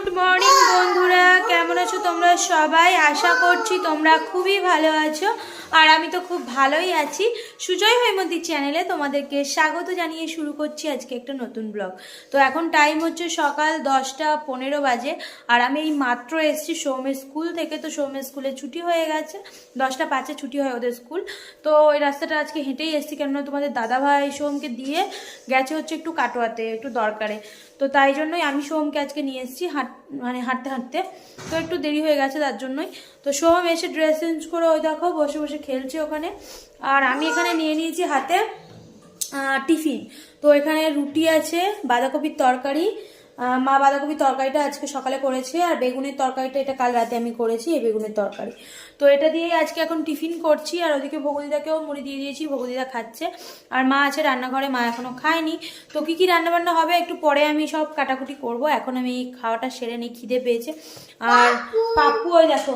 Good morning বন্ধুরা, কেমন আছো তোমরা সবাই? আশা করছি তোমরা খুবই ভালো আছো আর আমি তো খুব ভালোই আছি। সুজয় হৈমন্তী চ্যানেলে তোমাদেরকে স্বাগত জানিয়ে শুরু করছি আজকে একটা নতুন ব্লগ। তো এখন টাইম হচ্ছে সকাল 10টা 15 বাজে আর আমি এই মাত্র এসেছি সৌমের স্কুল থেকে। তো সৌমের স্কুলে ছুটি হয়ে গেছে, 10টা 5-এ ছুটি হয় ওদের স্কুল। তো ওই রাস্তাটা আজকে হেঁটেই এসেছি, কেননা তোমাদের দাদাভাই সোমকে দিয়ে গেছে হচ্ছে একটু কাটোয়াতে একটু দরকারে। তো তাই জন্যই আমি সোমকে আজকে নিয়ে এসেছি হাঁটতে হাঁটতে। তো একটু দেরি হয়ে গেছে তার জন্যই। তো সোম এসে ড্রেস চেঞ্জ করে ওই দেখো বসে বসে খেলছে ওখানে। আর আমি এখানে নিয়ে নিয়েছি হাতে টিফিন। তো এখানে রুটি আছে, বাঁধাকপির তরকারি, মা বাঁধাকপির তরকারিটা আজকে সকালে করেছে, আর বেগুনের তরকারিটা এটা কাল রাতে আমি করেছি, এই বেগুনের তরকারি। তো এটা দিয়েই আজকে এখন টিফিন করছি। আর ওদিকে ভগদিদাকেও মুড়ি দিয়ে দিয়েছি, ভগদিদা খাচ্ছে। আর মা আছে রান্নাঘরে, মা এখনো খায়নি। তো কি কি রান্নাবান্না হবে একটু পরে আমি সব কাটাকুটি করব, এখন আমি খাওয়াটা সেরে নিই, খিদে পেয়েছে। আর পাপ্পু ওই দেখো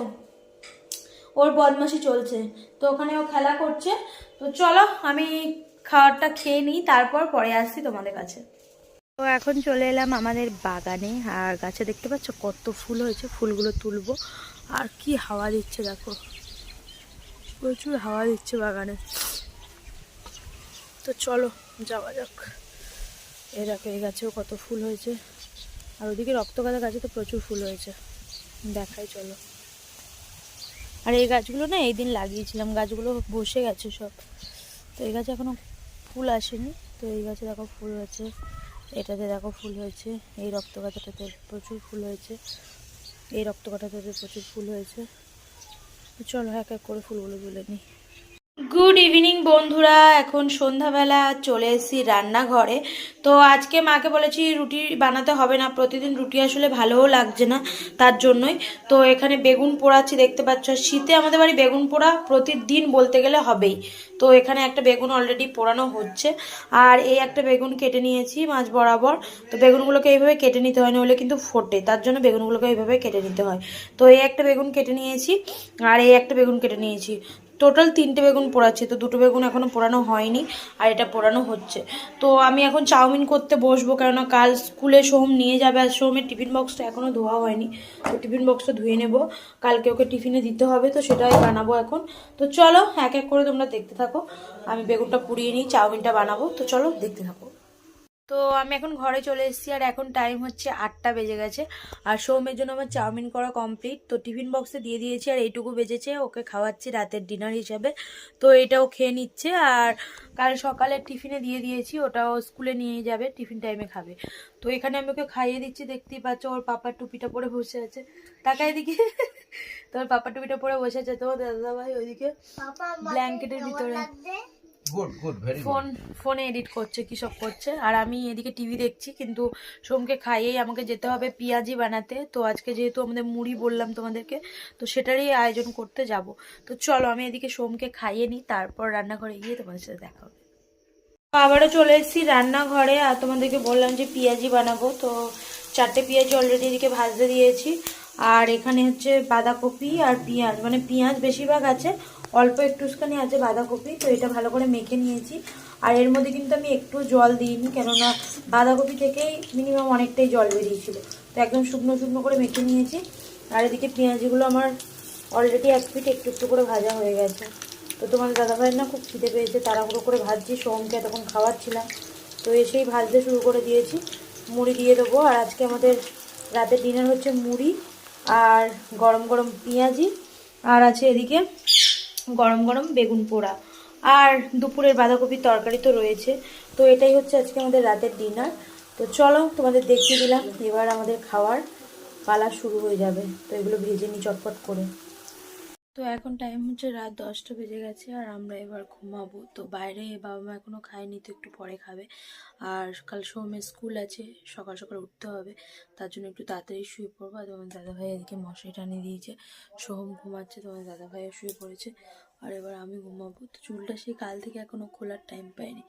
ওর বদমাশি চলছে, তো ওখানে ও খেলা করছে। তো চলো আমি খাবারটা খেয়ে নিই, তারপর পরে আসছি তোমাদের কাছে। তো এখন চলে এলাম আমাদের বাগানে, আর গাছে দেখতে পাচ্ছ কত ফুল হয়েছে, ফুলগুলো তুলবো। আর কি হাওয়া দিচ্ছে দেখো, প্রচুর হাওয়া দিচ্ছে বাগানে। তো চলো যাওয়া যাক। এই দেখো এই গাছেও কত ফুল হয়েছে, আর ওদিকে রক্তগাঁদা গাছে তো প্রচুর ফুল হয়েছে, দেখাই চলো। আর এই গাছগুলো না এই দিন লাগিয়েছিলাম, গাছগুলো বসে গেছে সব। তো এই গাছে এখনো ফুল আসেনি। তো এই গাছে দেখো ফুল হয়েছে, এটাতে দেখো ফুল হয়েছে, এই রক্তগাঁদাটাতে প্রচুর ফুল হয়েছে, এই রক্তগাঁদাটাতে প্রচুর ফুল হয়েছে। চলো এক এক করে ফুলগুলো তুলে নিই। গুড ইভিনিং বন্ধুরা, এখন সন্ধ্যাবেলা চলে এসেছি রান্নাঘরে। তো আজকে মাকে বলেছি রুটি বানাতে হবে না, প্রতিদিন রুটি আসলে ভালোও লাগছে না, তার জন্যই। তো এখানে বেগুন পোড়াচ্ছি দেখতে পাচ্ছ, শীতে আমাদের বাড়ি বেগুন পোড়া প্রতিদিন বলতে গেলে হবেই। তো এখানে একটা বেগুন অলরেডি পোড়ানো হচ্ছে, আর এই একটা বেগুন কেটে নিয়েছি মাছ বরাবর। তো বেগুনগুলোকে এইভাবে কেটে নিতে হয়, নাহলে কিন্তু ফোটে, তার জন্য বেগুনগুলোকে এইভাবে কেটে নিতে হয়। তো এই একটা বেগুন কেটে নিয়েছি, আর এই একটা বেগুন কেটে নিয়েছি, টোটাল 3টে বেগুন পোড়াচ্ছি। তো 2টো বেগুন এখনও পোড়ানো হয়নি, আর এটা পোড়ানো হচ্ছে। তো আমি এখন চাউমিন করতে বসবো, কেননা কাল স্কুলে সোম নিয়ে যাবে, আর সোমের টিফিন বক্সটা এখনও ধোয়া হয়নি। তো টিফিন বক্সটা ধুয়ে নেব, কালকে ওকে টিফিনে দিতে হবে, তো সেটাই বানাবো এখন। তো চলো এক এক করে তোমরা দেখতে থাকো, আমি বেগুনটা পুড়িয়ে নিই, চাউমিনটা বানাবো। তো চলো দেখতে থাকো। তো আমি এখন ঘরে চলে এসেছি, আর এখন টাইম হচ্ছে 8টা বেজে গেছে। আর সৌমের জন্য আমার চাউমিন করা কমপ্লিট। তো টিফিন বক্সে দিয়ে দিয়েছি, আর এইটুকু বেজেছে, ওকে খাওয়াচ্ছি রাতের ডিনার হিসাবে। তো এটাও খেয়ে নিচ্ছে, আর কাল সকালে টিফিনে দিয়ে দিয়েছি, ওটাও স্কুলে নিয়ে যাবে, টিফিন টাইমে খাবে। তো এখানে আমি ওকে খাইয়ে দিচ্ছি, দেখতেই পাচ্ছ ওর পাপার টুপিটা পরে বসে আছে, তাকায় দিকে। তোর পাপার টুপিটা পরে বসে আছে, তো দাদা ভাই ওইদিকে ব্ল্যাঙ্কেটের ভিতরে ফোনে এডিট করছে, কি সব করছে। আর আমি এদিকে টিভি দেখছি, কিন্তু সোমকে খাইয়েই আমাকে যেতে হবে পেঁয়াজি বানাতে। তো আজকে যেহেতু আমাদের মুড়ি বললাম তোমাদেরকে, তো সেটারই আয়োজন করতে যাব। তো চলো আমি এদিকে সোমকে খাইয়ে নিই, তারপর রান্নাঘরে গিয়ে তোমাদের সাথে দেখা হবে। আবারও চলে এসেছি রান্নাঘরে, আর তোমাদেরকে বললাম যে পেঁয়াজি বানাবো। তো 4টে পেঁয়াজি অলরেডি এদিকে ভাজতে দিয়েছি, আর এখানে হচ্ছে বাঁধাকপি আর পেঁয়াজ, মানে পেঁয়াজ বেশিরভাগ আছে, অল্প একটুখানি আছে বাঁধাকপি। তো এটা ভালো করে মেখে নিয়েছি, আর এর মধ্যে কিন্তু আমি একটু জল দিইনি, কেননা বাঁধাকপি থেকেই মিনিমাম অনেকটাই জল বেরিয়েছিল। তো একদম শুকনো শুকনো করে মেখে নিয়েছি। আর এদিকে পেঁয়াজিগুলো আমার অলরেডি এক পিঠ একটু একটু করে ভাজা হয়ে গেছে। তো তোমার দাদাভাইয়ের না খুব খিদে পেয়েছে, তাড়াহুড়ো করে ভাজছি, সোমকে তখন খাওয়াচ্ছিলাম। তো এসেই ভাজতে শুরু করে দিয়েছি, মুড়ি দিয়ে দেবো। আর আজকে আমাদের রাতের ডিনার হচ্ছে মুড়ি আর গরম গরম পেঁয়াজি, আর আছে এদিকে গরম গরম বেগুন পোড়া, আর দুপুরের বাঁধাকপির তরকারি তো রয়েছে। তো এটাই হচ্ছে আজকে আমাদের রাতের ডিনার। তো চলো তোমাদের দেখিয়ে দিলাম, এবার আমাদের খাওয়ার পালা শুরু হয়ে যাবে। তো এগুলো ভেজে নিই চটপট করে। তো এখন টাইম হচ্ছে রাত 10টা বেজে গেছে, আর আমরা এবার ঘুমাবো। তো বাইরে বাবা মা এখনো খায়নি, তো একটু পরে খাবে। আর কাল সোমের স্কুল আছে, সকাল সকাল উঠতে হবে, তার জন্য একটু তাড়াতাড়ি শুয়ে পড়বো। আর তোমার দাদাভাই এদিকে মশারি টানিয়ে দিয়েছে, সোহম ঘুমাচ্ছে, তোমার দাদাভাইও শুয়ে পড়েছে, আর এবার আমি ঘুমাবো। তো চুলটা সেই কাল থেকে এখনো খোলার টাইম পাইনি।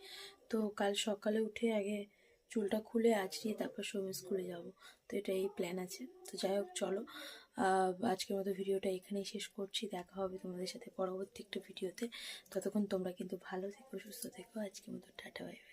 তো কাল সকালে উঠে আগে চুলটা খুলে আঁচড়িয়ে তারপর সোমের স্কুলে যাব। তো এটা এই প্ল্যান আছে। তো যাই হোক চলো, আজকের মতো ভিডিওটা এখানেই শেষ করছি। দেখা হবে তোমাদের সাথে পরবর্তী একটা ভিডিওতে। ততক্ষণ তোমরা কিন্তু ভালো থেকো, সুস্থ থেকো। আজকের মতো টাটা, বাই বাই।